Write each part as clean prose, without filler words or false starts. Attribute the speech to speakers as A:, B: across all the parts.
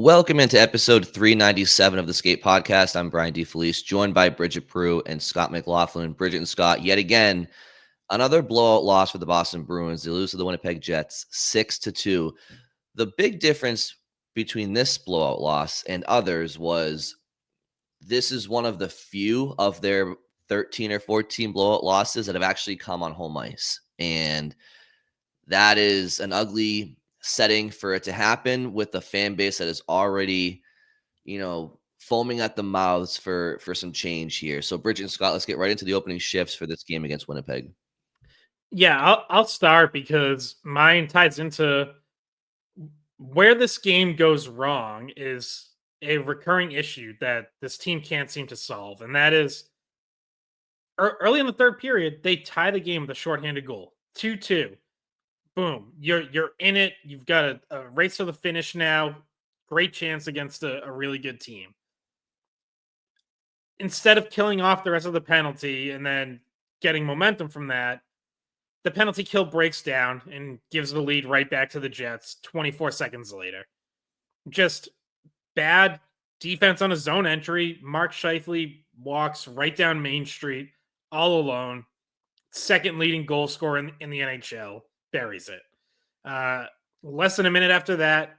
A: Welcome into episode 397 of the Skate Podcast. I'm Brian DeFelice, joined by Bridget Prue and Scott McLaughlin. Bridget and Scott, yet again, another blowout loss for the Boston Bruins. They lose to the Winnipeg Jets 6-2. The big difference between this blowout loss and others was this is one of the few of their 13 or 14 blowout losses that have actually come on home ice. And that is an ugly setting for it to happen with a fan base that is already, foaming at the mouths for some change here. So Bridget and Scott, let's get right into the opening shifts for this game against Winnipeg.
B: Yeah, I'll start because mine ties into where this game goes wrong is a recurring issue that this team can't seem to solve, and that is early in the third period they tie the game with a shorthanded goal, 2-2. Boom, you're in it. You've got a race to the finish now. Great chance against a really good team. Instead of killing off the rest of the penalty and then getting momentum from that, the penalty kill breaks down and gives the lead right back to the Jets 24 seconds later. Just bad defense on a zone entry. Mark Scheifele walks right down Main Street all alone. Second leading goal scorer in the NHL. Buries it. Less than a minute after that,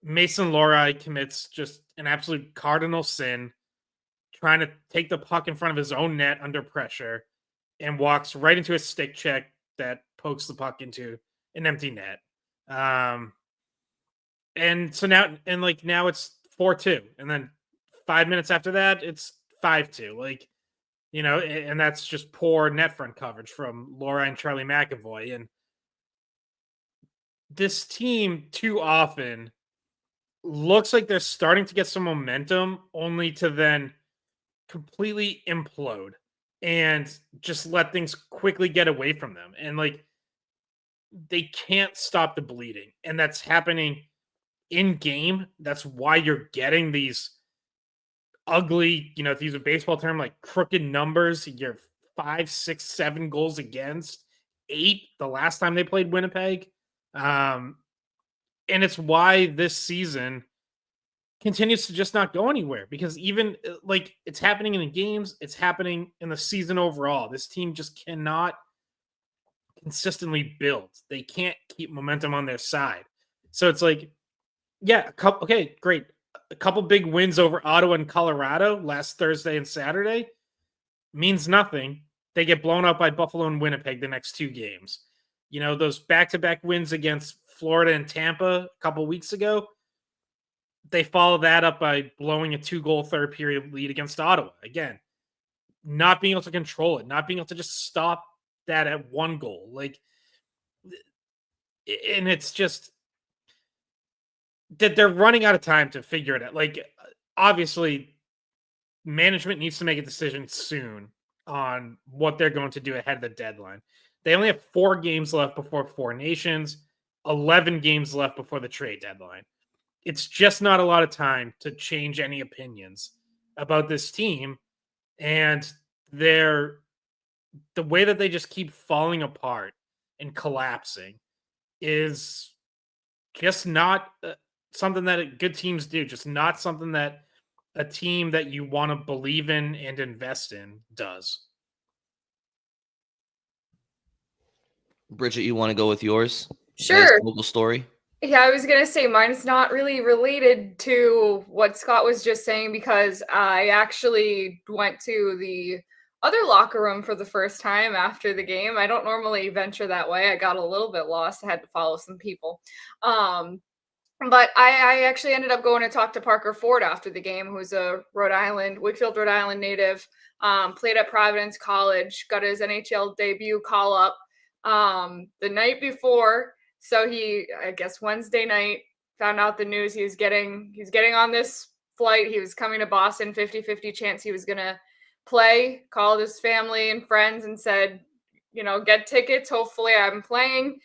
B: Mason Lohrei commits just an absolute cardinal sin, trying to take the puck in front of his own net under pressure, and walks right into a stick check that pokes the puck into an empty net. And so now it's 4-2. And then 5 minutes after that, it's 5-2. And that's just poor net front coverage from Lohrei and Charlie McAvoy. And this team too often looks like they're starting to get some momentum only to then completely implode and just let things quickly get away from them. And they can't stop the bleeding. And that's happening in game. That's why you're getting these ugly, to use a baseball term, like crooked numbers. You're 5, 6, 7 goals against, 8 the last time they played Winnipeg. And it's why this season continues to just not go anywhere, because even it's happening in the games, it's happening in the season overall. This team just cannot consistently build. They can't keep momentum on their side. So it's great. A couple big wins over Ottawa and Colorado last Thursday and Saturday means nothing. They get blown out by Buffalo and Winnipeg the next 2 games. Those back-to-back wins against Florida and Tampa a couple weeks ago, they follow that up by blowing a 2-goal third period lead against Ottawa. Again, not being able to control it, not being able to just stop that at 1 goal. And it's just that they're running out of time to figure it out. Obviously, management needs to make a decision soon on what they're going to do ahead of the deadline. They only have 4 games left before 4 Nations, 11 games left before the trade deadline. It's just not a lot of time to change any opinions about this team. And the way that they just keep falling apart and collapsing is just not something that good teams do. Just not something that a team that you want to believe in and invest in does.
A: Bridget, you want to go with yours?
C: Sure.
A: Local story.
C: Yeah, I was going to say mine's not really related to what Scott was just saying, because I actually went to the other locker room for the first time after the game. I don't normally venture that way. I got a little bit lost. I had to follow some people. But I actually ended up going to talk to Parker Ford after the game, who's a Wakefield, Rhode Island native, played at Providence College, got his NHL debut call up the night before. So I guess Wednesday night, found out the news he was getting on this flight. He was coming to Boston, 50-50 chance he was going to play, called his family and friends and said, get tickets. Hopefully I'm playing.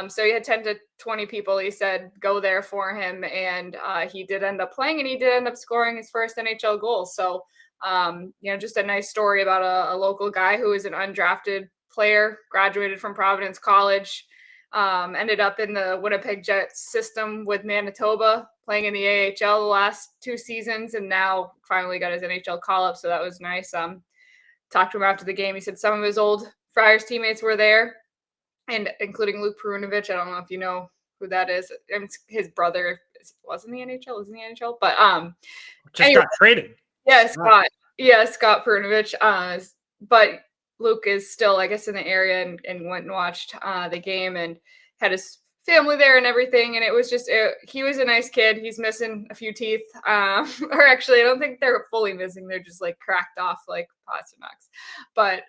C: So he had 10 to 20 people, he said, go there for him. And he did end up playing, and he did end up scoring his first NHL goal. So, just a nice story about a local guy who is an undrafted player, graduated from Providence College. Ended up in the Winnipeg Jets system with Manitoba, playing in the AHL the last 2 seasons, and now finally got his NHL call-up, so that was nice. Talked to him after the game. He said some of his old Friars teammates were there, and including Luke Perunovich. I don't know if you know who that is. His brother was in the NHL, is in the NHL, but
B: just got traded.
C: Yeah, Scott Perunovich. But Luke is still, I guess, in the area and went and watched the game and had his family there and everything. And it was just, he was a nice kid. He's missing a few teeth. Or actually, I don't think they're fully missing. They're just like cracked off like Pasternak's. But,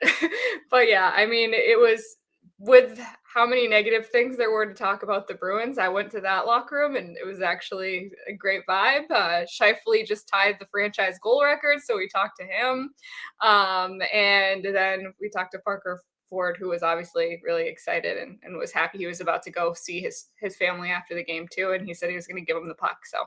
C: but yeah, I mean, it was with how many negative things there were to talk about the Bruins. I went to that locker room and it was actually a great vibe. Scheifele just tied the franchise goal record, so we talked to him. And then we talked to Parker Ford, who was obviously really excited and was happy he was about to go see his family after the game too. And he said he was going to give him the puck. So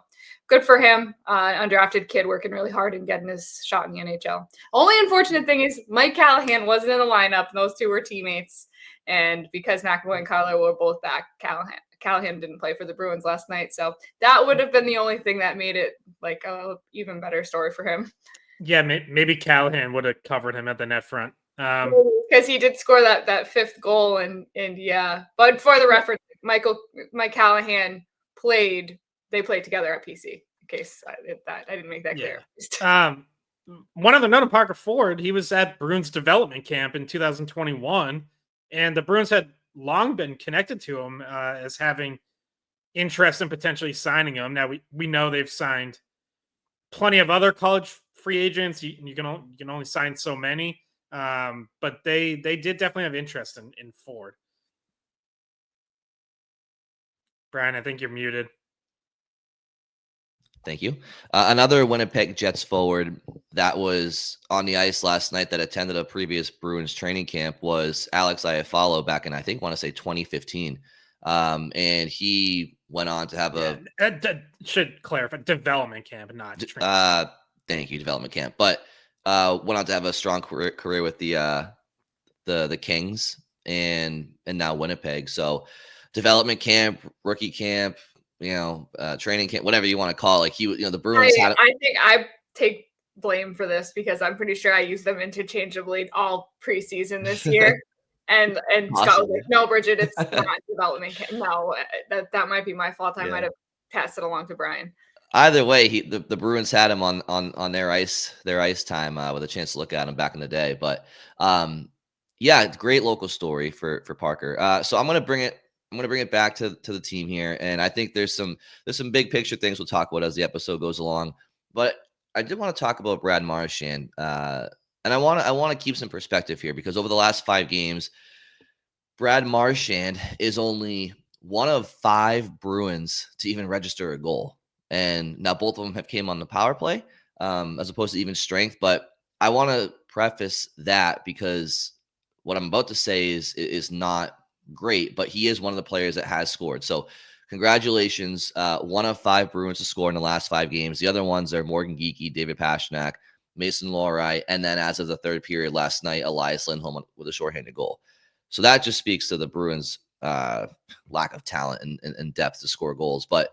C: good for him. Undrafted kid working really hard and getting his shot in the NHL. Only unfortunate thing is Mike Callahan wasn't in the lineup, and those two were teammates. And because McAvoy and Carlo were both back, Callahan didn't play for the Bruins last night. So that would have been the only thing that made it like a even better story for him.
B: Yeah, maybe Callahan would have covered him at the net front.
C: Because he did score that fifth goal, and yeah. But for the reference, Mike Callahan they played together at PC. In case I didn't make that clear.
B: One other note on Parker Ford, he was at Bruins development camp in 2021, and the Bruins had long been connected to him as having interest in potentially signing him. Now we know they've signed plenty of other college free agents. You can only sign so many. But they did definitely have interest in Ford. Brian, I think you're muted.
A: Thank you. Another Winnipeg Jets forward that was on the ice last night that attended a previous Bruins training camp was Alex Iafallo back in, I think, want to say 2015. And he went on to have
B: should clarify, development camp, not training.
A: Thank you, development camp. But went on to have a strong career with the Kings and now Winnipeg. So development camp, rookie camp, training camp, whatever you want to call it. The Bruins
C: I think I take blame for this because I'm pretty sure I used them interchangeably all preseason this year. And Scott was like, "No, Bridget, it's not development camp. No, that might be my fault. I might have passed it along to Brian."
A: Either way, the Bruins had him on their ice time with a chance to look at him back in the day. But great local story for Parker. So I'm gonna bring it back to the team here, and I think there's some big picture things we'll talk about as the episode goes along. But I did want to talk about Brad Marchand, and I want to keep some perspective here because over the last 5 games, Brad Marchand is only one of 5 Bruins to even register a goal. And now both of them have came on the power play as opposed to even strength. But I want to preface that because what I'm about to say is not great, but he is one of the players that has scored. So congratulations. 1 of 5 Bruins to score in the last 5 games. The other ones are Morgan Geekie, David Pastrnak, Mason Lohrei, and then as of the third period last night, Elias Lindholm with a shorthanded goal. So that just speaks to the Bruins' lack of talent and depth to score goals. But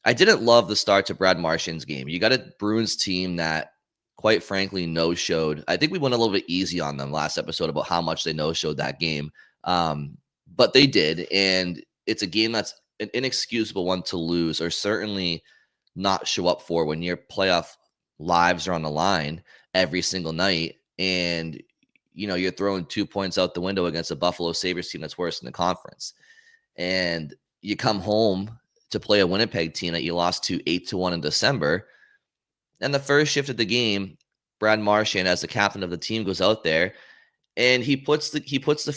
A: I didn't love the start to Brad Marchand's game. You got a Bruins team that, quite frankly, no-showed. I think we went a little bit easy on them last episode about how much they no-showed that game. But they did, and it's a game that's an inexcusable one to lose or certainly not show up for when your playoff lives are on the line every single night and you're throwing 2 points out the window against a Buffalo Sabres team that's worse in the conference. And you come home to play a Winnipeg team that you lost to 8-1 in December. And the first shift of the game, Brad Marchand, as the captain of the team, goes out there and he puts the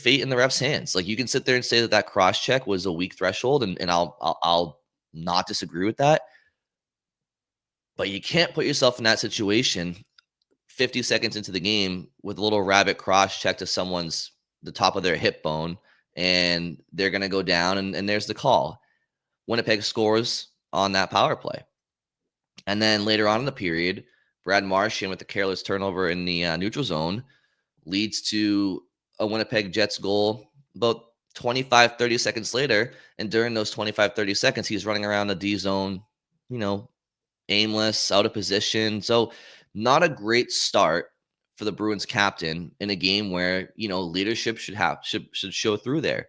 A: fate in the ref's hands. Like, you can sit there and say that cross check was a weak threshold, and I'll not disagree with that. But you can't put yourself in that situation 50 seconds into the game with a little rabbit cross check to the top of their hip bone, and they're going to go down, and there's the call. Winnipeg scores on that power play. And then later on in the period, Brad Marchand with the careless turnover in the neutral zone leads to a Winnipeg Jets goal about 25, 30 seconds later, and during those 25, 30 seconds, he's running around the D zone, aimless, out of position. So not a great start for the Bruins captain in a game where, leadership should show through there.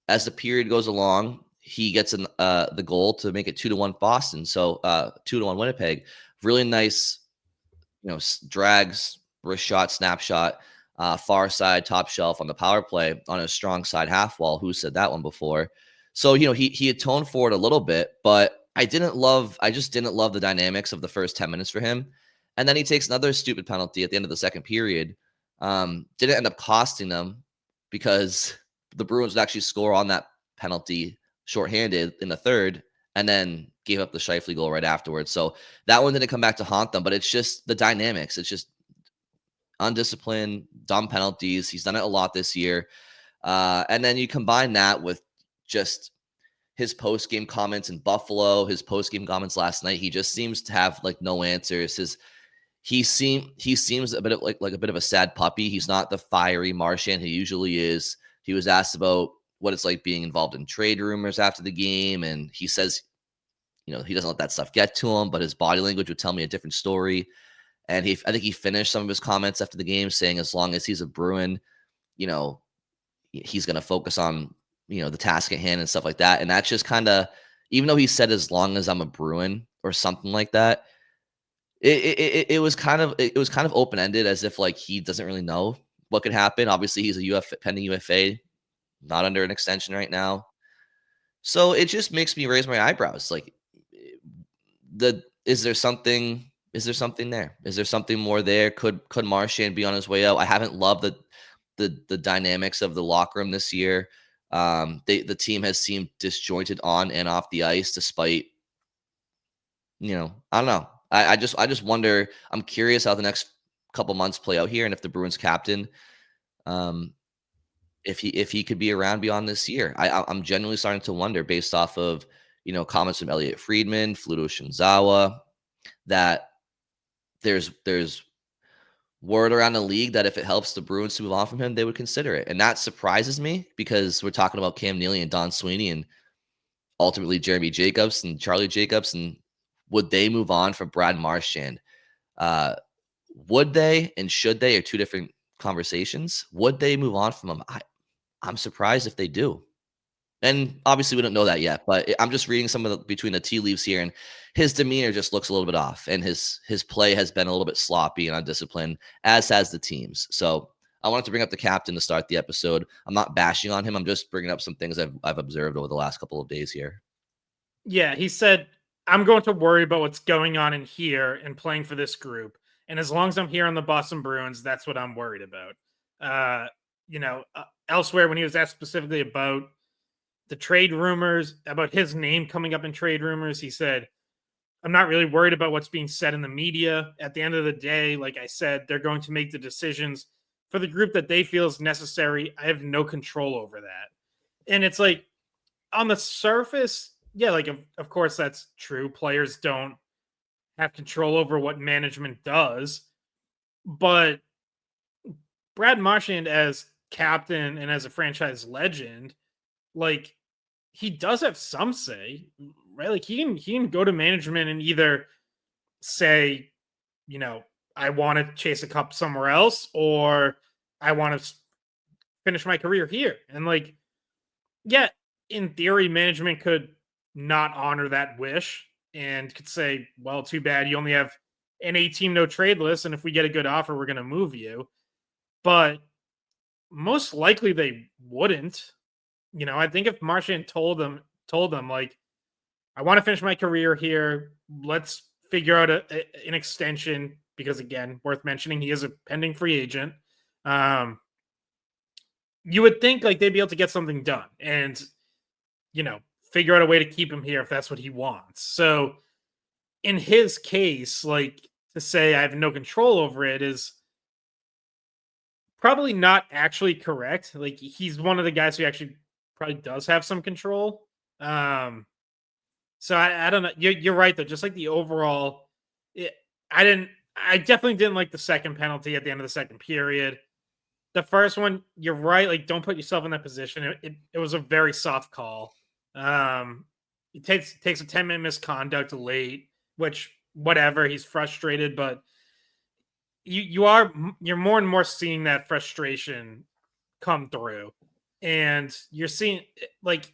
A: As the period goes along, he gets the goal to make it 2-1 Boston. So 2-1 Winnipeg. Really nice, drags, wrist shot, snapshot, far side, top shelf on the power play on a strong side half wall. Who said that one before? So, he atoned for it a little bit, but I just didn't love the dynamics of the first 10 minutes for him. And then he takes another stupid penalty at the end of the second period. Didn't end up costing them because the Bruins would actually score on that penalty shorthanded in the third, and then gave up the Scheifele goal right afterwards. So that one didn't come back to haunt them, but it's just the dynamics. It's just undisciplined, dumb penalties. He's done it a lot this year. And then you combine that with just his post-game comments in Buffalo, his post-game comments last night. He just seems to have no answers. He seems a bit of like a bit of a sad puppy. He's not the fiery Marchand he usually is. He was asked about what it's like being involved in trade rumors after the game, and he says, he doesn't let that stuff get to him, but his body language would tell me a different story. And I think he finished some of his comments after the game saying, as long as he's a Bruin, he's going to focus on, the task at hand and stuff like that. And that's just kind of, even though he said, as long as I'm a Bruin or something like that, it was kind of open-ended, as if he doesn't really know what could happen. Obviously, he's a pending UFA, not under an extension right now. So it just makes me raise my eyebrows. Is there something there? Is there something more there? Could Marchand be on his way out? I haven't loved the dynamics of the locker room this year. The team has seemed disjointed on and off the ice, despite, I don't know. I just wonder. I'm curious how the next couple months play out here, and if the Bruins captain, if he could be around beyond this year. I'm genuinely starting to wonder, based off of comments from Elliot Friedman, Fluto Shinzawa, that there's word around the league that if it helps the Bruins to move on from him, they would consider it. And that surprises me, because we're talking about Cam Neely and Don Sweeney and ultimately Jeremy Jacobs and Charlie Jacobs. And would they move on from Brad Marchand? Would they and should they are two different conversations. Would they move on from him? I'm surprised if they do. And obviously we don't know that yet, but I'm just reading some of between the tea leaves here, and his demeanor just looks a little bit off, and his play has been a little bit sloppy and undisciplined, as has the team's. So I wanted to bring up the captain to start the episode. I'm not bashing on him. I'm just bringing up some things I've observed over the last couple of days here.
B: Yeah, he said, I'm going to worry about what's going on in here and playing for this group. And as long as I'm here on the Boston Bruins, that's what I'm worried about. Elsewhere, when he was asked specifically about the trade rumors, about his name coming up in trade rumors, he said, I'm not really worried about what's being said in the media. At the end of the day, like I said, they're going to make the decisions for the group that they feel is necessary. I have no control over that. And it's like, on the surface, yeah, of course that's true. Players don't have control over what management does. But Brad Marchand, as captain and as a franchise legend, he does have some say, right? He can go to management and either say, I want to chase a cup somewhere else, or I want to finish my career here. And yeah, in theory, management could not honor that wish and could say, well, too bad. You only have an 8-team no trade list, and if we get a good offer, we're going to move you. But most likely they wouldn't. I think if Marchand told them, I want to finish my career here. Let's figure out an extension, because again, worth mentioning, he is a pending free agent. You would think they'd be able to get something done and, figure out a way to keep him here if that's what he wants. So in his case, to say I have no control over it is probably not actually correct. He's one of the guys who actually probably does have some control. So I don't know. You're right though. Just the overall, I definitely didn't like the second penalty at the end of the second period. the first one, you're right. Like, don't put yourself in that position. It was a very soft call. It takes a 10-minute misconduct late, which whatever. He's frustrated, but you're more and more seeing that frustration come through, and you're seeing like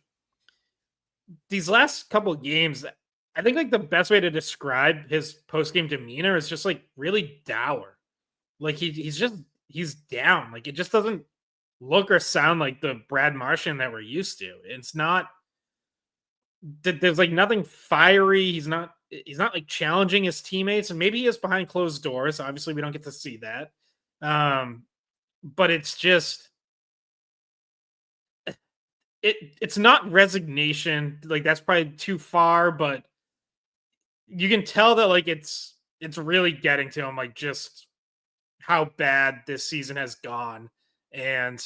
B: these last couple of games. I think like the best way to describe his post game demeanor is just like really dour. Like he's down. Like it just doesn't look or sound like the Brad Marchand that we're used to. It's not. There's like nothing fiery. He's not like challenging his teammates, and maybe he is behind closed doors. Obviously, we don't get to see that. But it's just it's not resignation. Like that's probably too far, but you can tell that like it's really getting to him, like just how bad this season has gone, and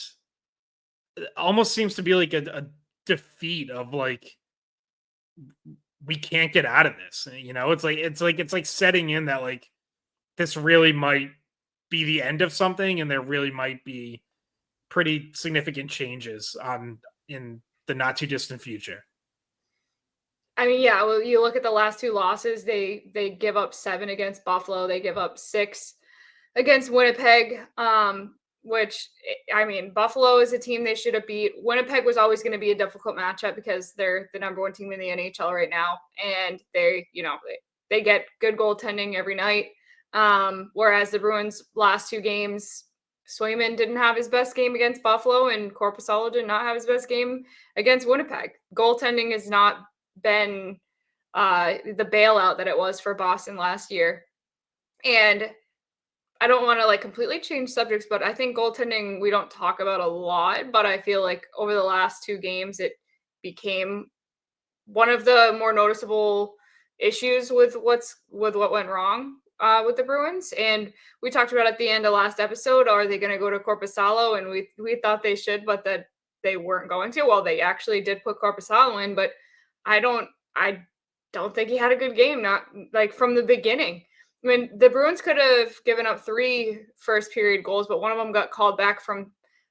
B: it almost seems to be like a defeat of like we can't get out of this. You know, it's like setting in that like this really might be the end of something, and there really might be pretty significant changes in the not too distant future.
C: I mean, yeah, well, you look at the last two losses, they give up 7 against Buffalo, they give up 6 against Winnipeg. Which I mean, Buffalo is a team they should have beat. Winnipeg was always going to be a difficult matchup because they're the number 1 team in the NHL right now, and they get good goaltending every night. Whereas the Bruins' last 2 games, Swayman didn't have his best game against Buffalo, and Korpisalo did not have his best game against Winnipeg. Goaltending has not been the bailout that it was for Boston last year. And I don't want to like completely change subjects, but I think goaltending we don't talk about a lot, but I feel like over the last 2 games it became one of the more noticeable issues with what went wrong with the Bruins. And we talked about at the end of last episode, are they going to go to Korpisalo? And we thought they should, but that they weren't going to. Well, they actually did put Korpisalo in, but I don't think he had a good game, not like from the beginning. I mean, the Bruins could have given up 3 first period goals, but one of them got called back from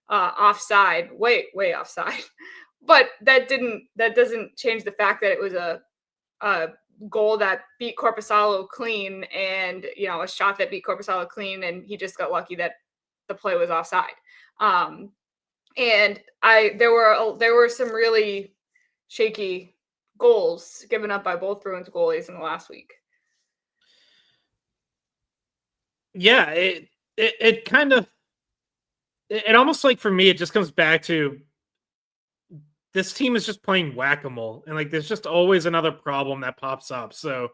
C: offside, way offside. But that doesn't change the fact that it was a goal that beat Korpisalo clean, and a shot that beat Korpisalo clean, and he just got lucky that the play was offside. And there were some really shaky goals given up by both Bruins goalies in the last week.
B: Yeah, it kind of it almost like for me it just comes back to this team is just playing whack-a-mole, and like there's just always another problem that pops up. So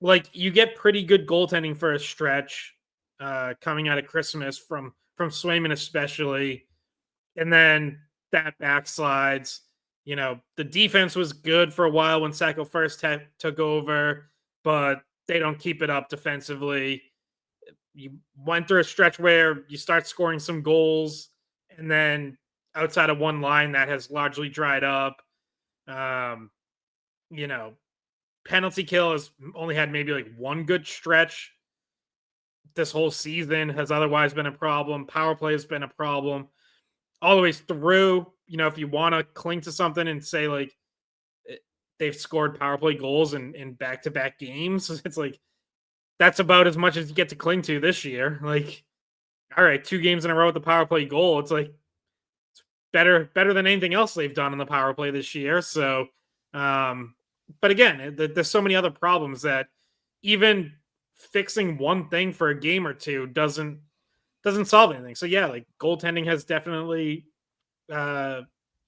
B: like you get pretty good goaltending for a stretch coming out of Christmas from Swayman especially, and then that backslides. The defense was good for a while when Sacco first took over, but they don't keep it up defensively. You went through a stretch where you start scoring some goals, and then outside of one line that has largely dried up. Penalty kill has only had maybe like one good stretch this whole season, has otherwise been a problem. Power play has been a problem all the way through. If you want to cling to something and say like they've scored power play goals in back-to-back games, it's like that's about as much as you get to cling to this year. Like, all right, 2 games in a row with the power play goal. It's like it's better than anything else they've done in the power play this year. So, but again, there's so many other problems that even fixing one thing for a game or two doesn't solve anything. So yeah, like goaltending has definitely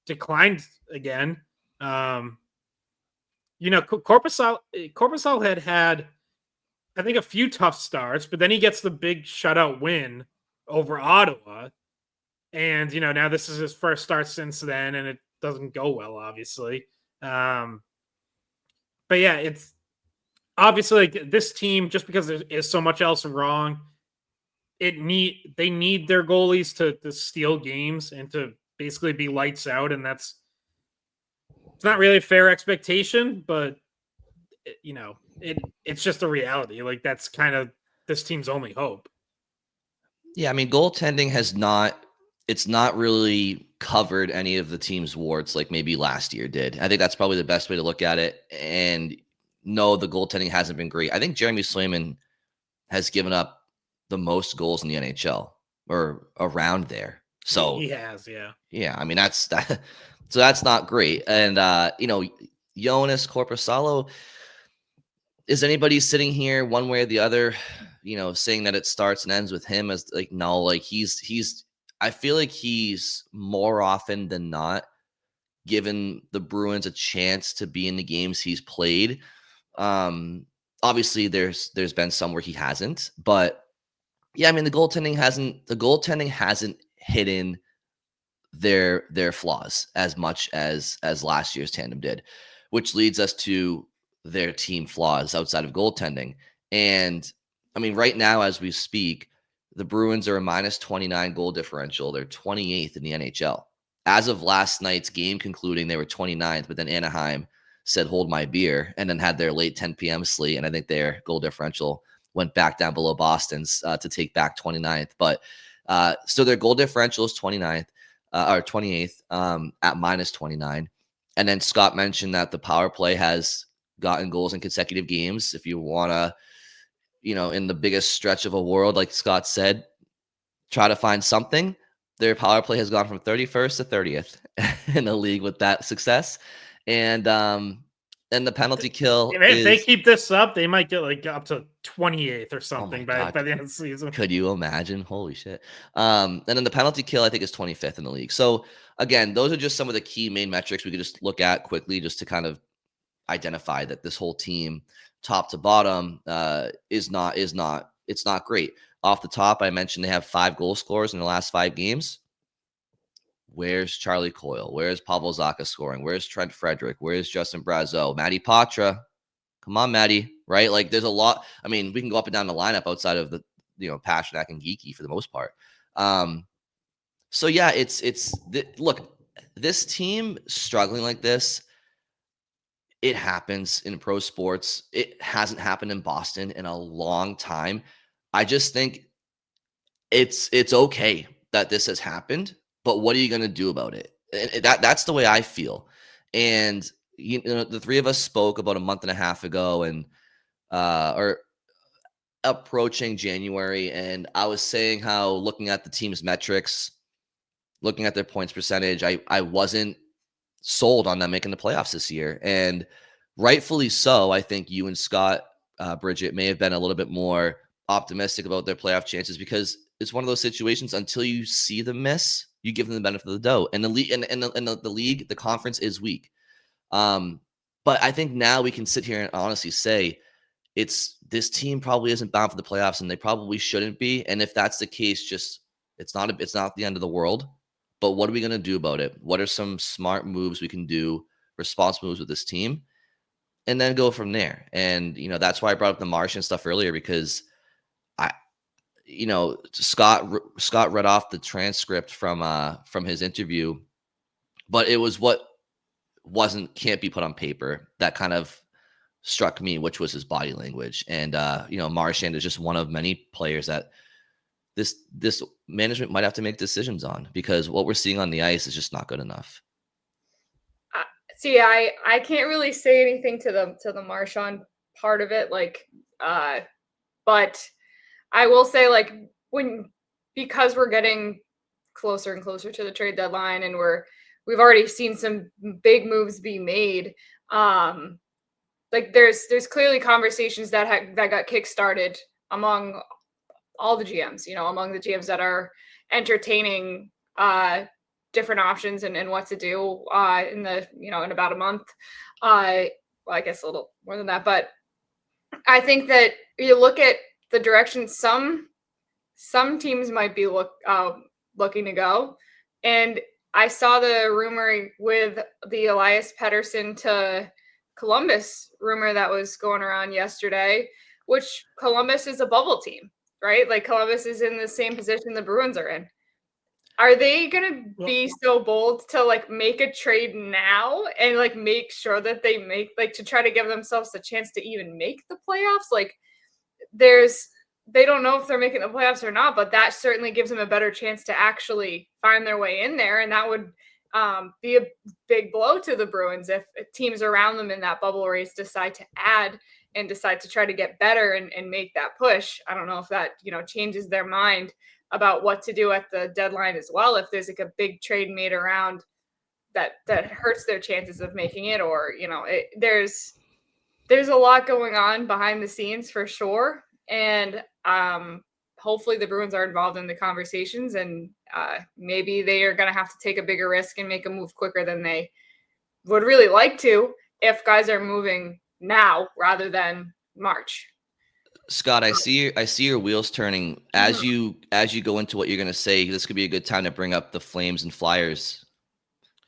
B: declined again. Korpisalo had I think a few tough starts, but then he gets the big shutout win over Ottawa. And, now this is his first start since then, and it doesn't go well, obviously. But yeah, it's obviously like this team, just because there is so much else wrong, they need their goalies to steal games and to basically be lights out. And it's not really a fair expectation, but it's just a reality. Like that's kind of this team's only hope.
A: Yeah, I mean, goaltending has not it's not really covered any of the team's warts like maybe last year did. I think that's probably the best way to look at it. And no, the goaltending hasn't been great. I think Jeremy Swayman has given up the most goals in the NHL or around there. So
B: He has, yeah.
A: yeah, I mean that's that. So that's not great. And Jonas Corposalo, is anybody sitting here one way or the other, saying that it starts and ends with him? As like, no, like he's I feel like he's more often than not given the Bruins a chance to be in the games he's played. Obviously there's been some where he hasn't, but yeah, I mean the goaltending hasn't hidden their flaws as much as last year's tandem did, which leads us to their team flaws outside of goaltending. And I mean, right now as we speak, the Bruins are a minus 29 goal differential. They're 28th in the NHL. As of last night's game concluding, they were 29th, but then Anaheim said, hold my beer, and then had their late 10 p.m. slate. And I think their goal differential went back down below Boston's to take back 29th. But so their goal differential is 29th or 28th at minus 29. And then Scott mentioned that the power play has gotten goals in consecutive games. If you want to, in the biggest stretch of a world, like Scott said, try to find something. Their power play has gone from 31st to 30th in the league with that success. And the penalty kill
B: If they
A: is,
B: keep this up, they might get like up to 28th or
A: oh
B: something
A: my
B: by
A: God,
B: the end of the season.
A: could you imagine? Holy shit. And then the penalty kill, I think, is 25th in the league. So again, those are just some of the key main metrics we could just look at quickly just to kind of identify that this whole team, top to bottom, it's not great. Off the top, I mentioned they have 5 goal scorers in the last 5 games. Where's Charlie Coyle? Where's Pavel Zacha scoring? Where's Trent Frederick? Where's Justin Brazeau? Matty Patra. Come on, Matty. Right? Like there's a lot. I mean, we can go up and down the lineup outside of the, Pasternak and Geeky for the most part. So yeah, look, this team struggling like this, it happens in pro sports. It hasn't happened in Boston in a long time. I just think it's okay that this has happened, but what are you going to do about it? And that's the way I feel. And the three of us spoke about a month and a half ago, and or approaching January, and I was saying how looking at the team's metrics, looking at their points percentage, I wasn't sold on them making the playoffs this year, and rightfully so. I think you and Scott, Bridget, may have been a little bit more optimistic about their playoff chances because it's one of those situations. Until you see them miss, you give them the benefit of the doubt. And the league and the league, the conference is weak. But I think now we can sit here and honestly say this team probably isn't bound for the playoffs, and they probably shouldn't be. And if that's the case, just it's not the end of the world. But what are we going to do about it? What are some smart moves we can do, responsible moves with this team, and then go from there? And that's why I brought up the Marchand stuff earlier, because Scott read off the transcript from his interview, but it was what can't be put on paper that kind of struck me, which was his body language. And Marchand is just one of many players that this management might have to make decisions on, because what we're seeing on the ice is just not good enough.
C: See, I can't really say anything to the Marchand part of it, but I will say, because we're getting closer and closer to the trade deadline, and we've already seen some big moves be made. There's clearly conversations that got kickstarted among all the GMs, among the GMs that are entertaining different options and what to do in about a month. Well, I guess a little more than that, but I think that you look at the direction some teams might be looking to go. And I saw the rumor with the Elias Pettersson to Columbus rumor that was going around yesterday, which Columbus is a bubble team, right? Like Columbus is in the same position the Bruins are in. Are they going to be so bold to make a trade now and make sure that they make to try to give themselves a chance to even make the playoffs? There's they don't know if they're making the playoffs or not, but that certainly gives them a better chance to actually find their way in there. And that would be a big blow to the Bruins if teams around them in that bubble race decide to add and decide to try to get better and make that push. I don't know if that, changes their mind about what to do at the deadline as well. If there's like a big trade made around that hurts their chances of making it, or, there's a lot going on behind the scenes for sure. And hopefully the Bruins are involved in the conversations, and maybe they are going to have to take a bigger risk and make a move quicker than they would really like to if guys are moving now rather than March.
A: Scott, I see your wheels turning as you go into what you're going to say. This could be a good time to bring up the Flames and Flyers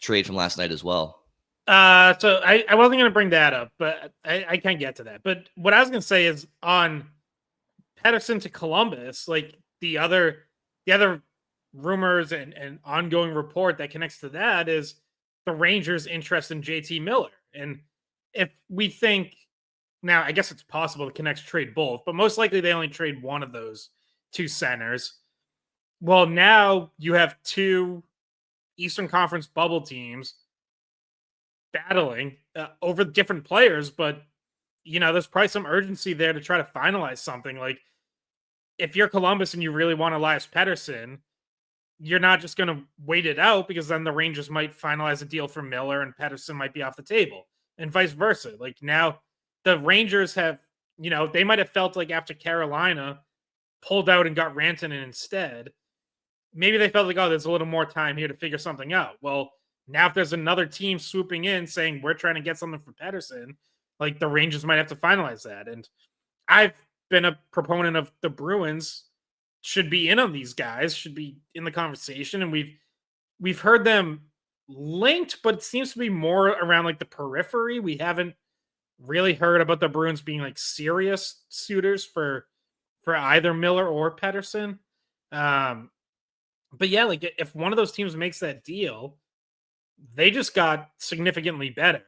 A: trade from last night as well.
B: So I wasn't going to bring that up, but I can't get to that. But what I was going to say is on Pettersson to Columbus, like the other rumors and ongoing report that connects to that is the Rangers' interest in JT Miller. And if we think now, I guess it's possible the Canucks trade both, but most likely they only trade one of those two centers. Well, now you have two Eastern Conference bubble teams battling over different players, but there's probably some urgency there to try to finalize something. Like if you're Columbus and you really want Elias Pettersson, you're not just going to wait it out, because then the Rangers might finalize a deal for Miller and Pettersson might be off the table, and vice versa. Like now the Rangers have, they might have felt like after Carolina pulled out and got Rantanen instead, maybe they felt like, oh, there's a little more time here to figure something out. Well, now if there's another team swooping in saying we're trying to get something for Pettersson, like the Rangers might have to finalize that. And I've been a proponent of the Bruins should be in on these guys, should be in the conversation. And we've heard them linked, but it seems to be more around like the periphery. We haven't really heard about the Bruins being like serious suitors for either Miller or Pettersson. But yeah, like if one of those teams makes that deal, they just got significantly better.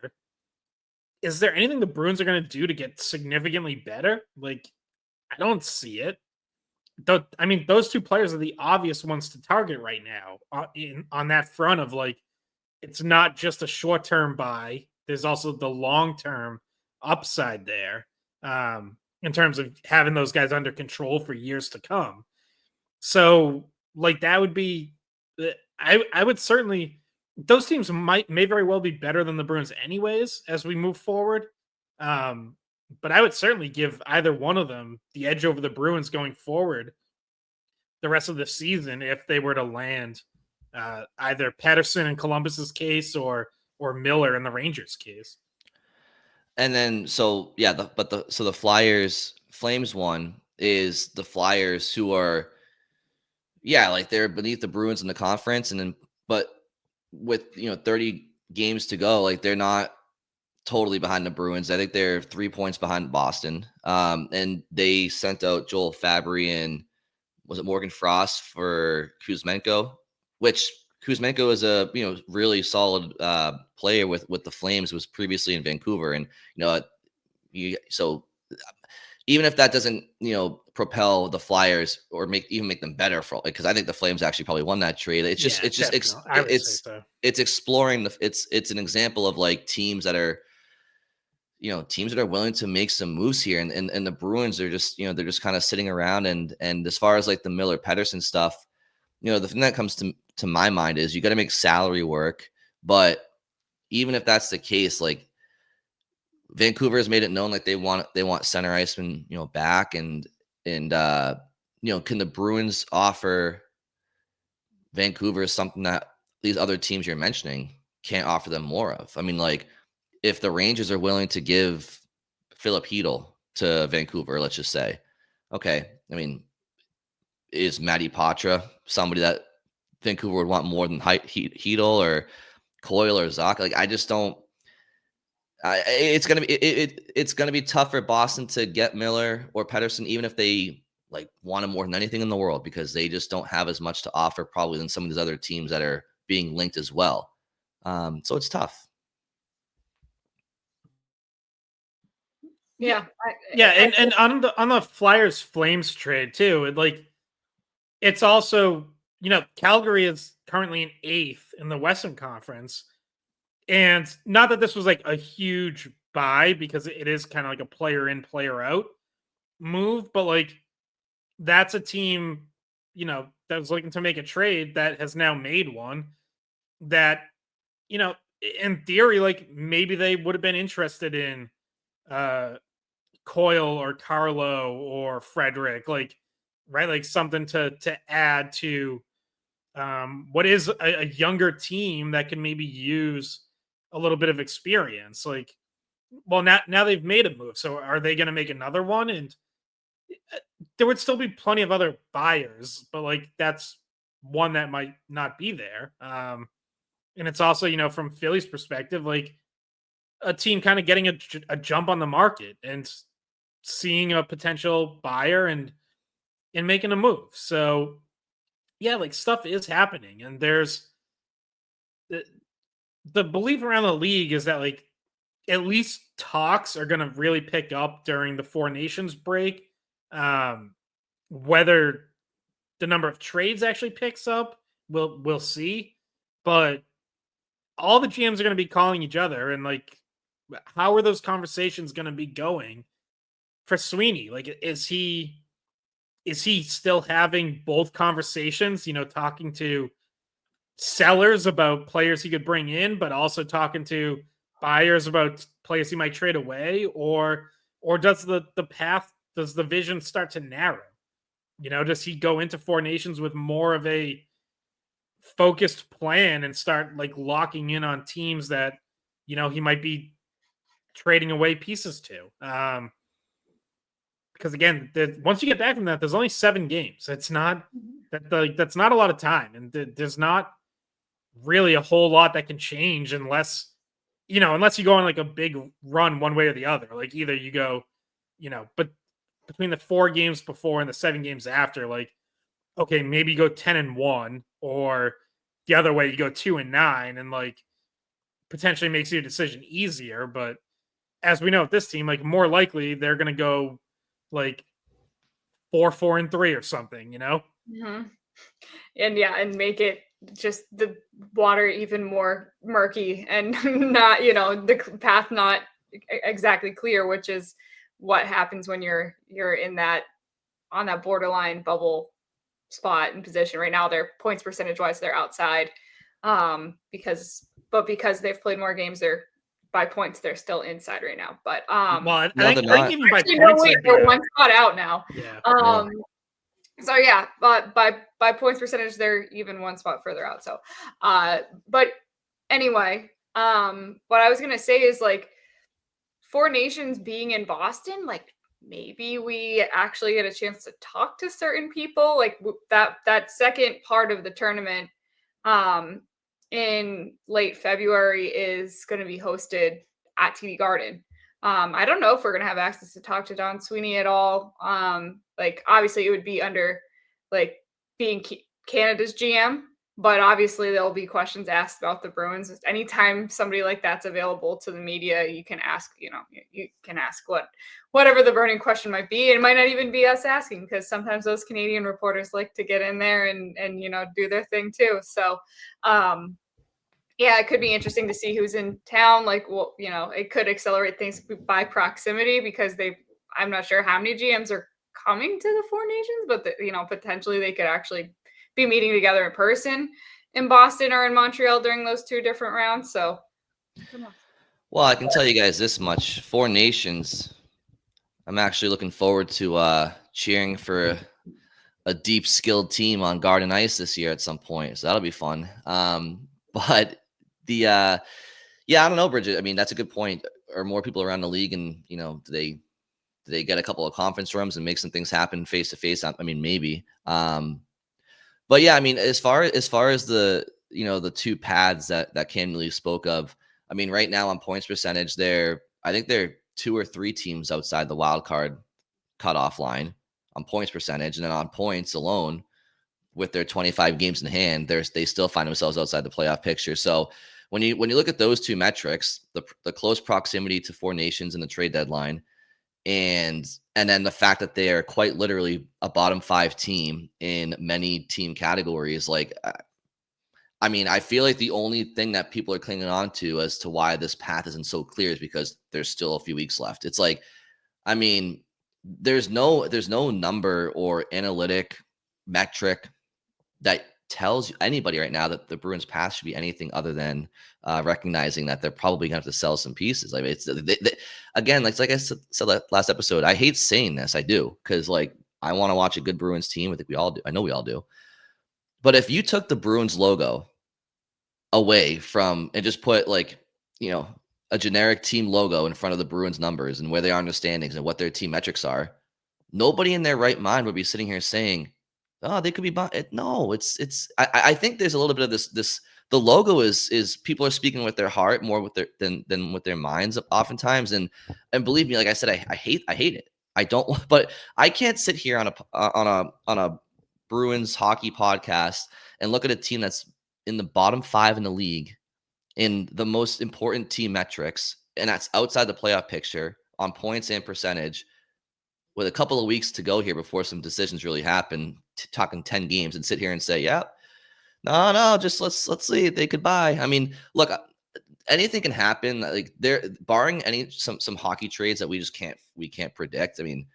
B: Is there anything the Bruins are going to do to get significantly better? Like, I don't see it. I mean, those two players are the obvious ones to target right now on that front of like, it's not just a short-term buy. There's also the long-term upside there in terms of having those guys under control for years to come. So like that would be, I would certainly, those teams may very well be better than the Bruins anyways as we move forward. But I would certainly give either one of them the edge over the Bruins going forward the rest of the season if they were to land either Pettersson in Columbus's case or Miller in the Rangers case.
A: And then, so yeah, the Flames one is the Flyers, who are, yeah, like they're beneath the Bruins in the conference, and then but with 30 games to go, like they're not totally behind the Bruins. I think they're 3 points behind Boston. And they sent out Joel Fabry and was it Morgan Frost for Kuzmenko, which Kuzmenko is a really solid player with the Flames, was previously in Vancouver, and so even if that doesn't propel the Flyers or make them better for, because I think the Flames actually probably won that trade. It's exploring it's an example of like teams that are willing to make some moves here, and the Bruins are just they're just kind of sitting around, and as far as like the Miller Pettersson stuff, the thing that comes to my mind is you got to make salary work. But even if that's the case, like Vancouver has made it known like they want center iceman back, and can the Bruins offer Vancouver something that these other teams you're mentioning can't offer them more of? I mean, like if the Rangers are willing to give Philip Hedl to Vancouver, let's just say, okay, I mean, is Matty Patra somebody that Vancouver would want more than Hedl or Coyle or Zach? Like, I just don't. It's gonna be tough for Boston to get Miller or Pettersson, even if they like want him more than anything in the world, because they just don't have as much to offer probably than some of these other teams that are being linked as well. So it's tough.
C: Yeah.
B: And on the Flyers Flames trade too, it's also, Calgary is currently in 8th in the Western Conference. And not that this was like a huge buy, because it is kind of like a player in, player out move, but like that's a team, that was looking to make a trade that has now made one that, you know, in theory, like maybe they would have been interested in uh Coyle or Carlo or Frederick, like, right, like something to add to what is a younger team that can maybe use a little bit of experience. Like, well, now they've made a move, so are they going to make another one? And there would still be plenty of other buyers, but like that's one that might not be there. And it's also, from Philly's perspective, like a team kind of getting a jump on the market and seeing a potential buyer and making a move. So yeah, like stuff is happening, and there's the belief around the league is that like at least talks are going to really pick up during the Four Nations break. Whether the number of trades actually picks up, we'll see. But all the GMs are going to be calling each other, and like, how are those conversations going to be going for Sweeney? Like, is he still having both conversations? Talking to sellers about players he could bring in, but also talking to buyers about players he might trade away, or does the vision start to narrow? Does he go into Four Nations with more of a focused plan and start like locking in on teams that he might be trading away pieces to? Because again, once you get back from that, there's only 7 games. It's not that's not a lot of time, and there's not really a whole lot that can change unless you go on like a big run one way or the other. Like either you go, but between the 4 games before and the 7 games after, like, okay, maybe you go 10-1, or the other way you go 2-9, and like potentially makes your decision easier. But as we know with this team, like more likely they're gonna go like 4-4-3 or something,
C: Mhm. And make it just the water even more murky and not, the path not exactly clear, which is what happens when you're in that on that borderline bubble spot and position. Right now, their points percentage wise, they're outside. Because they've played more games, they're by points, they're still inside right now. But
B: well, I
A: No,
B: think
A: they're not.
B: even by
C: actually,
B: points,
C: they're one spot out now.
B: yeah.
C: So yeah, but by points percentage, they're even one spot further out. So, but anyway, what I was gonna say is like Four Nations being in Boston, like maybe we actually get a chance to talk to certain people. Like that second part of the tournament, in late February is going to be hosted at TD Garden. I don't know if we're going to have access to talk to Don Sweeney at all. Like obviously it would be under like being Canada's GM, but obviously there'll be questions asked about the Bruins. Anytime somebody like that's available to the media, you can ask, you can ask whatever the burning question might be. It might not even be us asking, because sometimes those Canadian reporters like to get in there and do their thing too. So yeah, it could be interesting to see who's in town. Like, well, it could accelerate things by proximity, because I'm not sure how many GMs are coming to the Four Nations, but potentially they could actually be meeting together in person in Boston or in Montreal during those 2 different rounds. So,
A: Well, I can tell you guys this much: Four Nations. I'm actually looking forward to cheering for a deep, skilled team on Garden Ice this year at some point. So that'll be fun. But yeah, I don't know, Bridget. I mean, that's a good point. Are more people around the league, and do they get a couple of conference rooms and make some things happen face to face? I mean, maybe. But yeah, I mean, as far as the the 2 paths that Cam Neely spoke of, I mean, right now on points percentage, I think they're 2 or 3 teams outside the wild card cutoff line on points percentage, and then on points alone, with their 25 games in hand, they still find themselves outside the playoff picture. So when you look at those 2 metrics, the close proximity to Four Nations in the trade deadline, And then the fact that they are quite literally a bottom 5 team in many team categories, like, I mean, I feel like the only thing that people are clinging on to as to why this path isn't so clear is because there's still a few weeks left. It's like, I mean, there's no number or analytic metric that tells anybody right now that the Bruins path should be anything other than recognizing that they're probably going to have to sell some pieces. Like, it's again, like I said last episode, I hate saying this. I do, because like I want to watch a good Bruins team. I think we all do. I know we all do. But if you took the Bruins logo away from and just put like, a generic team logo in front of the Bruins numbers and where they are in the standings and what their team metrics are, nobody in their right mind would be sitting here saying, "Oh, they could be." No, it's. I think there's a little bit of this. The logo is people are speaking with their heart more with their than with their minds oftentimes, and believe me, like I said, I hate it. I don't want, but I can't sit here on a Bruins hockey podcast and look at a team that's in the bottom 5 in the league in the most important team metrics, and that's outside the playoff picture on points and percentage, with a couple of weeks to go here before some decisions really happen, talking 10 games, and sit here and say, yeah, no, just let's see, they could buy. I mean, look, anything can happen. Like, they're barring some hockey trades that we can't predict. I mean,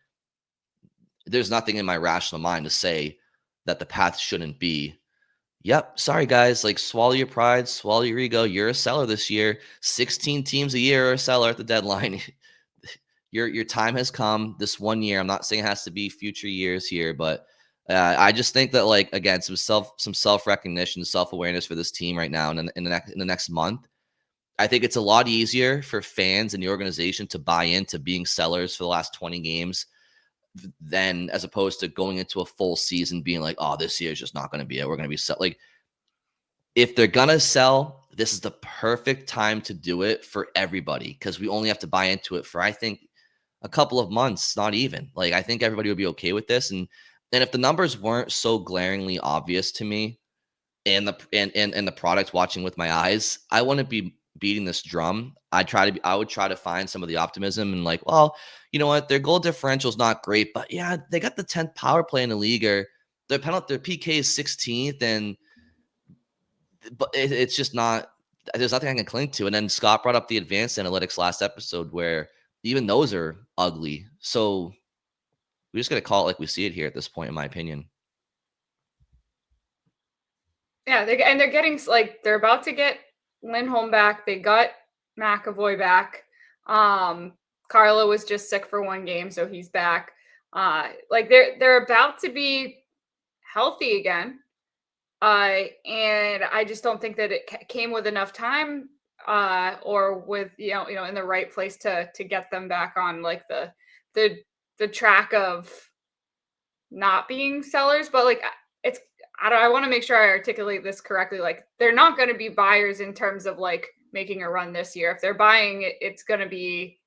A: there's nothing in my rational mind to say that the path shouldn't be, yep, sorry guys, like, swallow your pride, swallow your ego. You're a seller this year. 16 teams a year are a seller at the deadline. Your time has come this one year. I'm not saying it has to be future years here, but I just think that, like, again, some self-recognition, self-awareness for this team right now and in the next month. I think it's a lot easier for fans and the organization to buy into being sellers for the last 20 games than as opposed to going into a full season being like, oh, this year is just not going to be it. We're going to be like, if they're going to sell, this is the perfect time to do it for everybody, because we only have to buy into it for, I think, a couple of months, not even. Like, I think everybody would be okay with this. And if the numbers weren't so glaringly obvious to me and the product watching with my eyes, I wouldn't be beating this drum. I would try to find some of the optimism and, like, well, you know what? Their goal differential is not great, but yeah, they got the 10th power play in the league, or their PK is 16th, but it's just not. There's nothing I can cling to. And then Scott brought up the advanced analytics last episode, where even those are ugly. So we just got to call it like we see it here at this point, in my opinion.
C: Yeah, they're getting, like, they're about to get Lindholm back. They got McAvoy back. Carlo was just sick for one game, so he's back. Like, they're about to be healthy again. And I just don't think that it came with enough time, or with, in the right place to get them back on, like, the track of not being sellers. But, like, I want to make sure I articulate this correctly. Like, they're not going to be buyers in terms of, like, making a run this year. If they're buying it, it's going to be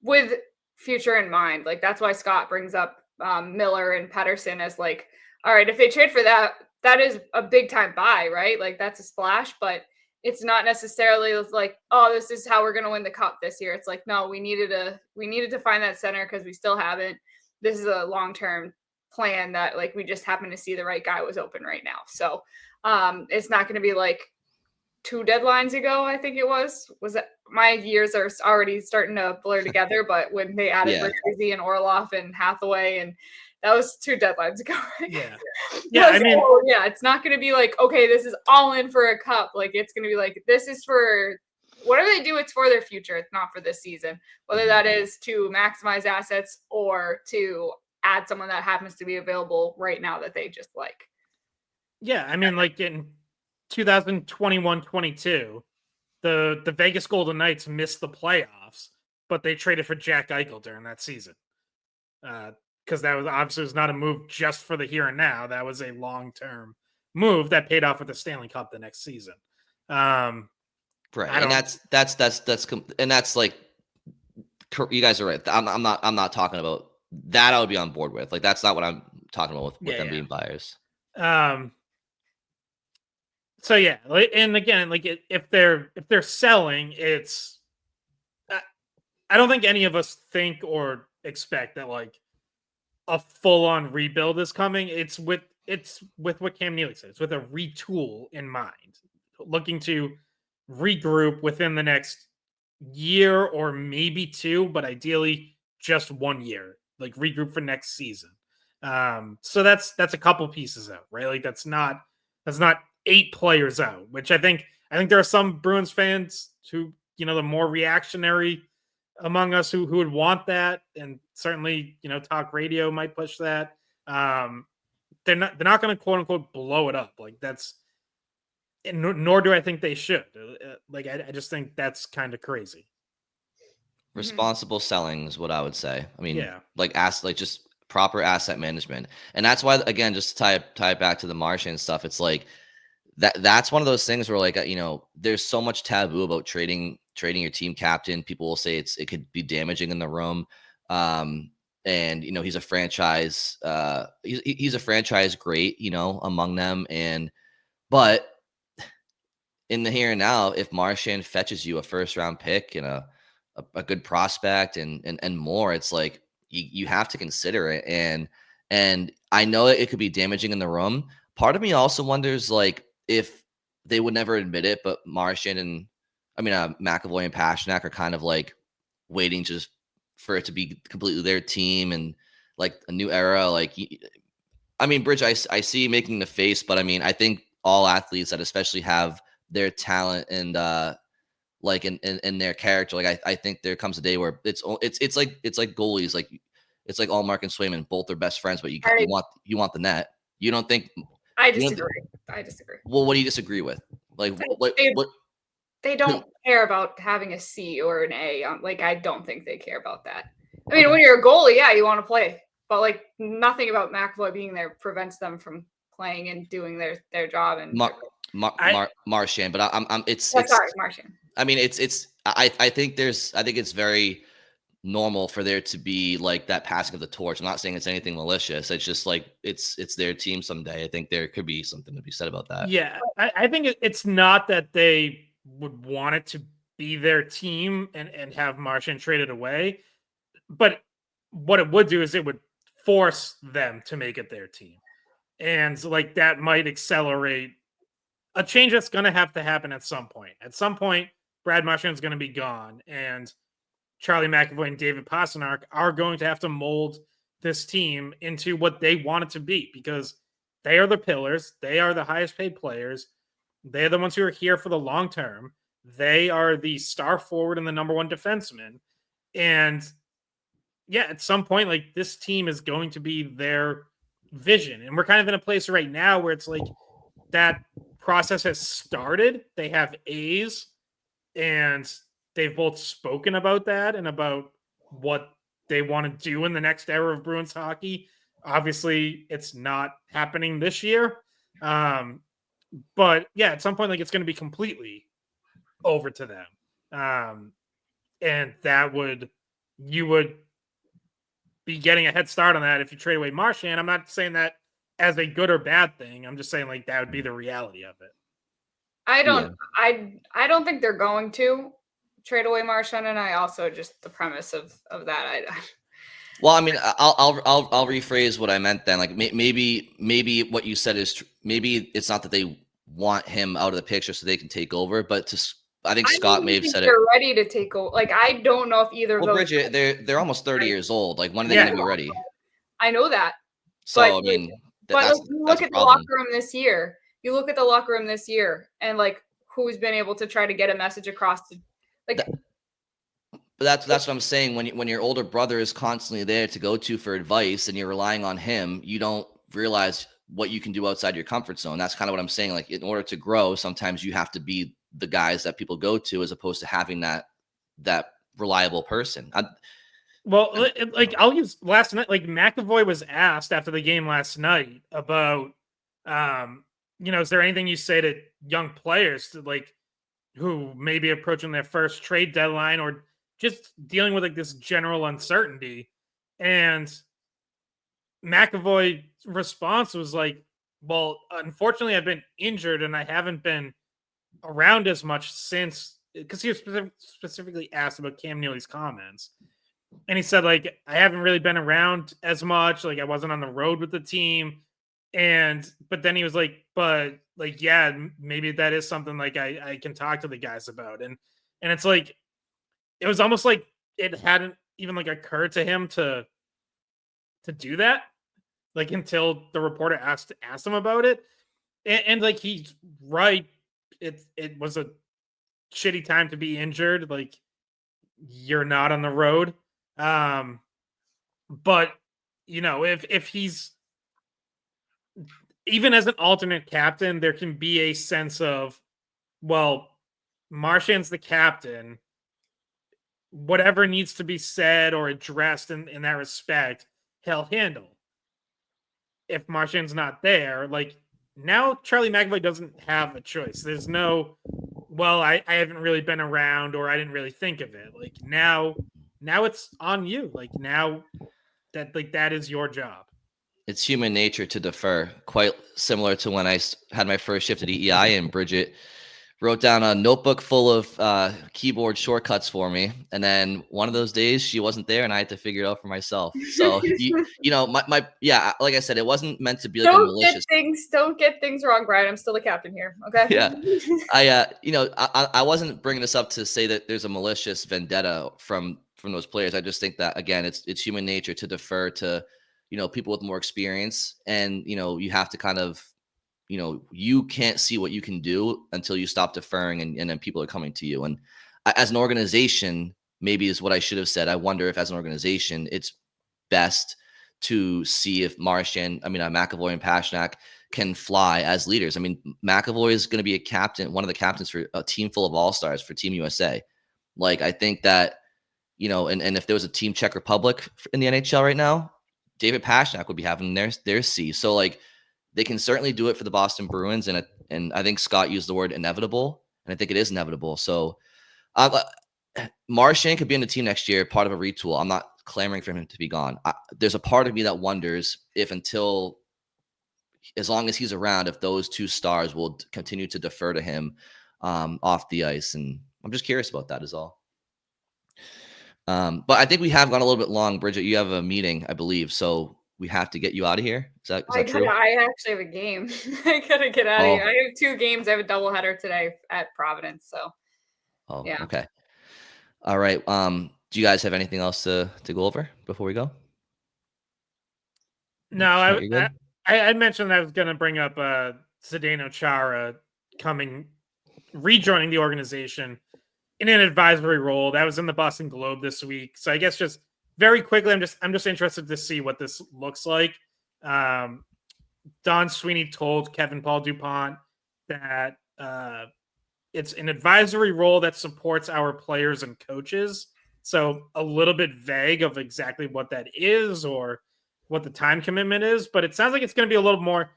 C: with future in mind. Like, that's why Scott brings up Miller and Pettersson as, like, all right, if they trade for that, that is a big time buy, right? Like, that's a splash, but it's not necessarily like, oh, this is how we're going to win the cup this year. It's like, no, we needed to find that center because we still haven't. This is a long-term plan that, like, we just happen to see the right guy was open right now. So it's not going to be like 2 deadlines ago, I think it was that, my years are already starting to blur together, but when they added Bertuzzi and Orlov and Hathaway, and that was 2 deadlines ago. Right?
B: Yeah. I mean,
C: it's not going to be like, okay, this is all in for a cup. Like, it's going to be like, this is for whatever they do, it's for their future. It's not for this season, whether that is to maximize assets or to add someone that happens to be available right now that they just like.
B: Yeah, I mean, like, in 2021-22, the Vegas Golden Knights missed the playoffs, but they traded for Jack Eichel during that season. Because that was obviously not a move just for the here and now. That was a long-term move that paid off with the Stanley Cup the next season.
A: Right, and that's like, you guys are right. I'm not talking about that. I would be on board with, like, that's not what I'm talking about with them being buyers.
B: So yeah, and again, like, if they're selling, it's I don't think any of us think or expect that like a full-on rebuild is coming. It's with what Cam Neely said. It's with a retool in mind, looking to regroup within the next year or maybe 2, but ideally just 1 year, like regroup for next season. So that's a couple pieces out, right? Like that's not 8 players out, which I think there are some Bruins fans who, the more reactionary among us who would want that, and certainly, talk radio might push that. They're not going to quote unquote blow it up. Like that's, nor do I think they should. Like I just think that's kind of crazy.
A: Responsible selling is what I would say. I mean,
B: Yeah.
A: like just proper asset management. And that's why, again, just to tie it back to the Marchand stuff, it's like that's one of those things where, like, there's so much taboo about trading your team captain. People will say it could be damaging in the room. And he's a franchise he's a franchise great, among them. But in the here and now, if Marchand fetches you a first round pick and a good prospect and more, it's like you have to consider it. And I know it could be damaging in the room. Part of me also wonders, like, if they would never admit it, but Marchand and McAvoy and Pasternak are kind of like waiting just for it to be completely their team and like a new era. Like, Bridge, I see you making the face, but I think all athletes that especially have their talent and like in their character, like I think there comes a day where it's like goalies, like it's like Allmark and Swayman, both are best friends, but you want the net. You don't think?
C: I disagree.
A: Well, what do you disagree with? Like what?
C: They don't care about having a C or an A. Like I don't think they care about that. I mean, when you're a goalie, yeah, you want to play, but like nothing about McAvoy being there prevents them from playing and doing their job. And
A: Marchand, but
C: sorry, Marchand.
A: I mean, I think it's very normal for there to be like that passing of the torch. I'm not saying it's anything malicious. It's just like it's their team someday. I think there could be something to be said about that.
B: Yeah, I think it's not that they would want it to be their team and have Marchand traded away, but what it would do is it would force them to make it their team, and like that might accelerate a change that's going to have to happen at some point. At some point, Brad Marchand's going to be gone, and Charlie McAvoy and David Pasternak are going to have to mold this team into what they want it to be, because they are the pillars. They are the highest paid players. They're the ones who are here for the long term. They are the star forward and the number one defenseman. And yeah, at some point, like this team is going to be their vision. And we're kind of in a place right now where it's like that process has started. They have A's, and they've both spoken about that and about what they want to do in the next era of Bruins hockey. Obviously, it's not happening this year. But yeah, at some point, like it's going to be completely over to them. And you would be getting a head start on that if you trade away Marchand. I'm not saying that as a good or bad thing. I'm just saying like that would be the reality of it.
C: I don't think they're going to trade away Marchand, and I also just the premise of that.
A: Well, I'll rephrase what I meant then. Like maybe what you said is maybe it's not that they want him out of the picture so they can take over, but I think Scott may have said
C: they're ready to take over. Like I don't know if either of those.
A: Bridget, they're almost 30 years old. Like when are they going to be ready?
C: I know that.
A: So
C: but you look at the locker room this year. You look at the locker room this year, and like who's been able to try to get a message across to, like.
A: But that's what I'm saying. When your older brother is constantly there to go to for advice, and you're relying on him, you don't realize what you can do outside your comfort zone. That's kind of what I'm saying. Like in order to grow, sometimes you have to be the guys that people go to, as opposed to having that reliable person.
B: I'll use last night. Like McAvoy was asked after the game last night about, is there anything you say to young players to like who may be approaching their first trade deadline or just dealing with like this general uncertainty? And McAvoy's response was like, well, unfortunately I've been injured and I haven't been around as much since because he was specifically asked about Cam Neely's comments. And he said, like, I haven't really been around as much. Like, I wasn't on the road with the team. But then he was like, but like, yeah, maybe that is something like I can talk to the guys about. And it's like, it was almost like it hadn't even like occurred to him to do that, like, until the reporter asked him about it. And like, he's right. It was a shitty time to be injured. Like, you're not on the road. But if he's, even as an alternate captain, there can be a sense of, well, Marchand's the captain. Whatever needs to be said or addressed in that respect, he'll handle. If Marchand's not there, like, now Charlie McAvoy doesn't have a choice. There's no, well, I haven't really been around, or I didn't really think of it. Like, now it's on you. Like, now that is your job.
A: It's human nature to defer, quite similar to when I had my first shift at EEI and Bridget wrote down a notebook full of keyboard shortcuts for me. And then one of those days she wasn't there and I had to figure it out for myself. So, yeah, like I said, it wasn't meant to be like a malicious.
C: Don't get things wrong, Brian. I'm still the captain here. Okay.
A: Yeah. I wasn't bringing this up to say that there's a malicious vendetta from those players. I just think that, again, it's human nature to defer to, people with more experience. And, you have to kind of, you can't see what you can do until you stop deferring, and then people are coming to you. And as an organization, maybe is what I should have said. I wonder if as an organization, it's best to see if Marchand, McAvoy and Pastrnak can fly as leaders. I mean, McAvoy is going to be a captain, one of the captains for a team full of all-stars for Team USA. Like, I think that, and if there was a Team Czech Republic in the NHL right now, David Pastrnak would be having their C. So, like, they can certainly do it for the Boston Bruins, and I think Scott used the word inevitable, and I think it is inevitable. So, Marchand could be on the team next year, part of a retool. I'm not clamoring for him to be gone. There's a part of me that wonders if, as long as he's around, if those two stars will continue to defer to him off the ice, and I'm just curious about that is all. But I think we have gone a little bit long. Bridget, you have a meeting, I believe, so we have to get you out of here. Is that true?
C: I actually have a game. I gotta get out of here. I have 2 games. I have a doubleheader today at Providence. So.
A: Oh,
C: yeah.
A: Okay. All right. Do you guys have anything else to go over before we go?
B: No, I mentioned I was going to bring up Zdeno Chara rejoining the organization in an advisory role. That was in the Boston Globe this week. So I guess just very quickly, I'm just interested to see what this looks like. Don Sweeney told Kevin Paul DuPont that it's an advisory role that supports our players and coaches. So a little bit vague of exactly what that is or what the time commitment is, but it sounds like it's going to be a little more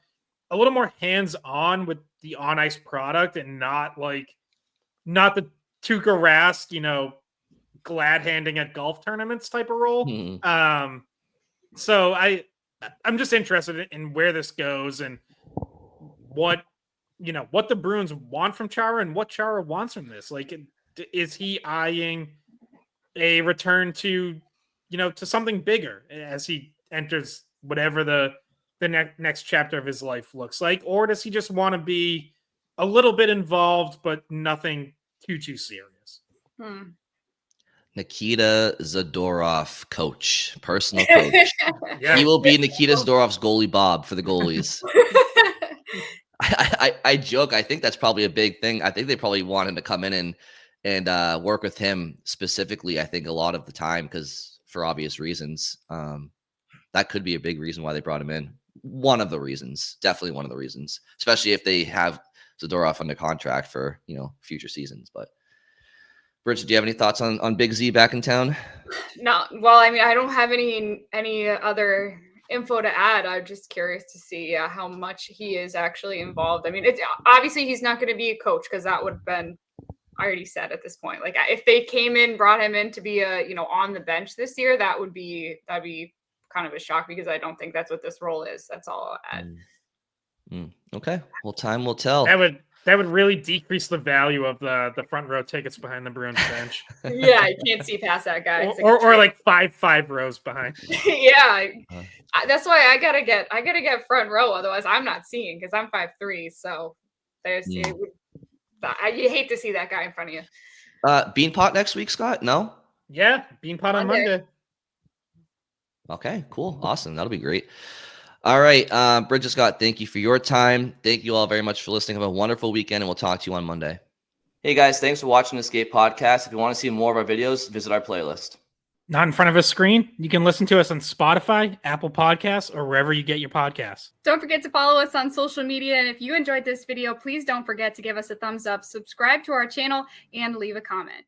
B: hands-on with the on-ice product, and not the Tuukka Rask, glad handing at golf tournaments type of role. So I'm just interested in where this goes, and what the Bruins want from Chara and what Chara wants from this. Like, is he eyeing a return to something bigger as he enters whatever the next chapter of his life looks like, or does he just want to be a little bit involved but nothing too serious?
A: Nikita Zadorov, personal coach. Yeah. He will be Nikita Zadorov's goalie Bob for the goalies. I joke. I think that's probably a big thing. I think they probably want him to come in and work with him specifically. I think a lot of the time, because for obvious reasons, that could be a big reason why they brought him in. Definitely one of the reasons, especially if they have Zadorov under contract for future seasons. But Bridget, do you have any thoughts on Big Z back in town?
C: No. Well, I don't have any other info to add. I'm just curious to see how much he is actually involved. It's obviously he's not going to be a coach, because that would have been already said at this point. Like, if they brought him in to be on the bench this year, that'd be kind of a shock, because I don't think that's what this role is. That's all I'll add.
A: Okay. Well, time will tell.
B: That That would really decrease the value of the front row tickets behind the Bruins bench.
C: Yeah, I can't see past that guy.
B: or like five rows behind.
C: Yeah, that's why I gotta get front row. Otherwise, I'm not seeing because I'm 5'3". So there's you hate to see that guy in front of you.
A: Beanpot next week, Scott? No?
B: Yeah, Beanpot on Monday.
A: Okay, cool. Awesome. That'll be great. All right. Bridget, Scott, thank you for your time. Thank you all very much for listening. Have a wonderful weekend, and we'll talk to you on Monday. Hey, guys. Thanks for watching the Skate Podcast. If you want to see more of our videos, visit our playlist.
B: Not in front of a screen. You can listen to us on Spotify, Apple Podcasts, or wherever you get your podcasts.
D: Don't forget to follow us on social media. And if you enjoyed this video, please don't forget to give us a thumbs up, subscribe to our channel, and leave a comment.